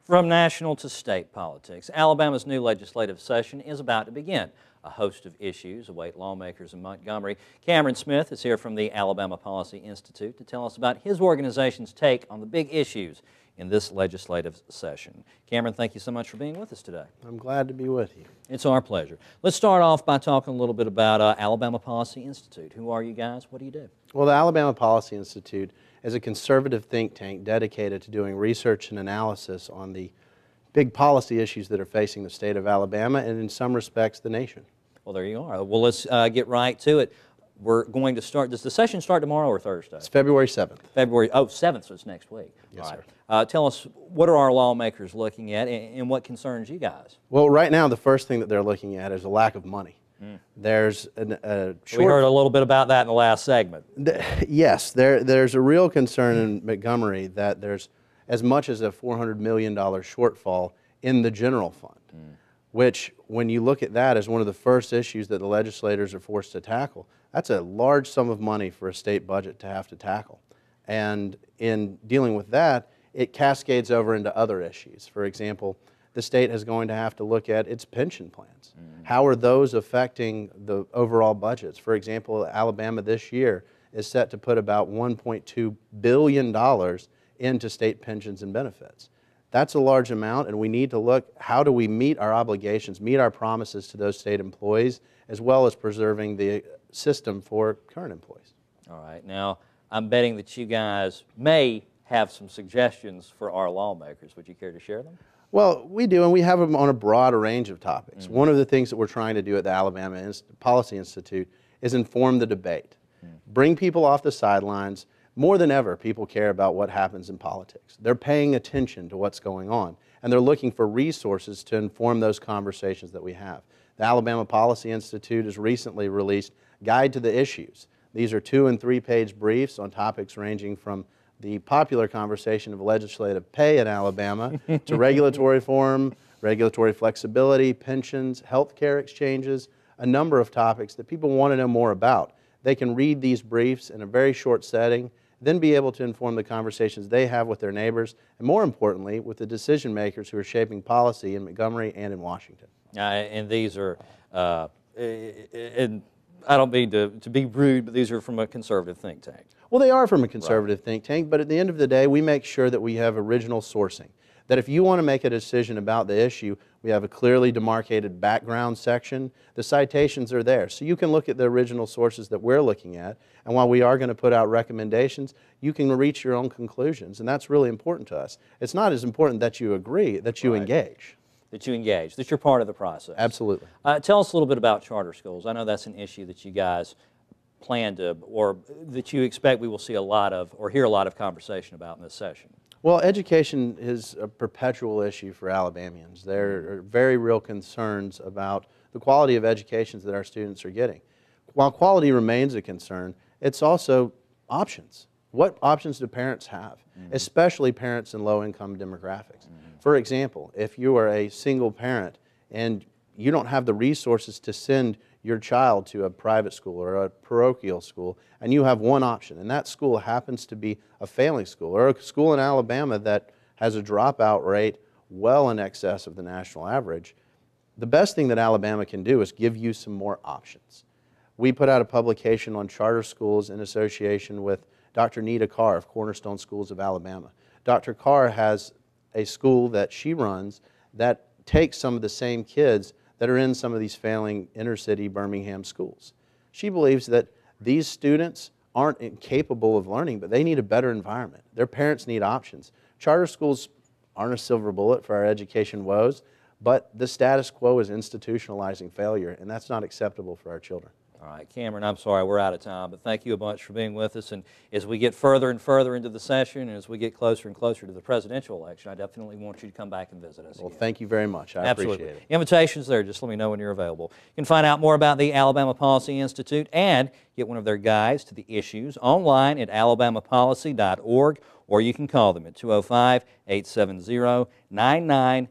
From national to state politics, Alabama's new legislative session is about to begin. A host of issues await lawmakers in Montgomery. Cameron Smith is here from the Alabama Policy Institute to tell us about his organization's take on the big issues in this legislative session. Cameron, thank you so much for being with us today. I'm glad to be with you. It's our pleasure. Let's start off by talking a little bit about Alabama Policy Institute. Who are you guys? What do you do? Well, the Alabama Policy Institute is a conservative think tank dedicated to doing research and analysis on the big policy issues that are facing the state of Alabama and in some respects the nation. Well, there you are. Well, let's get right to it. We're going to start, does the session start tomorrow or Thursday? It's February 7th. February, 7th, so it's next week. Yes, all right. sir. Tell us, what are our lawmakers looking at and what concerns you guys? Well, right now the first thing that they're looking at is a lack of money. There's a short... We heard a little bit about that in the last segment. Yes, there's a real concern in Montgomery that there's as much as a $400 million shortfall in the general fund, which, when you look at that as one of the first issues that the legislators are forced to tackle, that's a large sum of money for a state budget to have to tackle. And in dealing with that, it cascades over into other issues. For example, the state is going to have to look at its pension plans. How are those affecting the overall budgets? For example, Alabama this year is set to put about $1.2 billion into state pensions and benefits. That's a large amount, and we need to look, how do we meet our obligations, meet our promises to those state employees, as well as preserving the system for current employees. All right. Now, I'm betting that you guys may have some suggestions for our lawmakers. Would you care to share them? Well, we do, and we have them on a broad range of topics. One of the things that we're trying to do at the Alabama Policy Institute is inform the debate. Bring people off the sidelines. More than ever, people care about what happens in politics. They're paying attention to what's going on, and they're looking for resources to inform those conversations that we have. The Alabama Policy Institute has recently released Guide to the Issues. These are 2- and 3-page briefs on topics ranging from the popular conversation of legislative pay in Alabama to regulatory reform, regulatory flexibility, pensions, health care exchanges, a number of topics that people want to know more about. They can read these briefs in a very short setting, then be able to inform the conversations they have with their neighbors, and more importantly, with the decision makers who are shaping policy in Montgomery and in Washington. And these are, and I don't mean to be rude, but these are from a conservative think tank. Well, they are from a conservative think tank, but at the end of the day, we make sure that we have original sourcing. That if you want to make a decision about the issue, we have a clearly demarcated background section. The citations are there, so you can look at the original sources that we're looking at, and while we are going to put out recommendations, you can reach your own conclusions, and that's really important to us. It's not as important that you agree, that you engage. That you engage, that you're part of the process. Absolutely. Tell us a little bit about charter schools. I know that's an issue that you guys plan to, or that you expect we will see a lot of, or hear a lot of conversation about in this session. Well, education is a perpetual issue for Alabamians. There are very real concerns about the quality of educations that our students are getting. While quality remains a concern, it's also options. What options do parents have, especially parents in low-income demographics? For example, if you are a single parent and you don't have the resources to send your child to a private school or a parochial school, and you have one option, and that school happens to be a failing school, or a school in Alabama that has a dropout rate well in excess of the national average, the best thing that Alabama can do is give you some more options. We put out a publication on charter schools in association with Dr. Nita Carr of Cornerstone Schools of Alabama. Dr. Carr has a school that she runs that takes some of the same kids that are in some of these failing inner-city Birmingham schools. She believes that these students aren't incapable of learning, but they need a better environment. Their parents need options. Charter schools aren't a silver bullet for our education woes, but the status quo is institutionalizing failure, and that's not acceptable for our children. All right, Cameron, I'm sorry we're out of time, but thank you a bunch for being with us. And as we get further and further into the session, and as we get closer and closer to the presidential election, I definitely want you to come back and visit us Well, again. thank you very much. I appreciate it. Invitations there. Just let me know when you're available. You can find out more about the Alabama Policy Institute and get one of their guides to the issues online at alabamapolicy.org, or you can call them at 205-870-9900.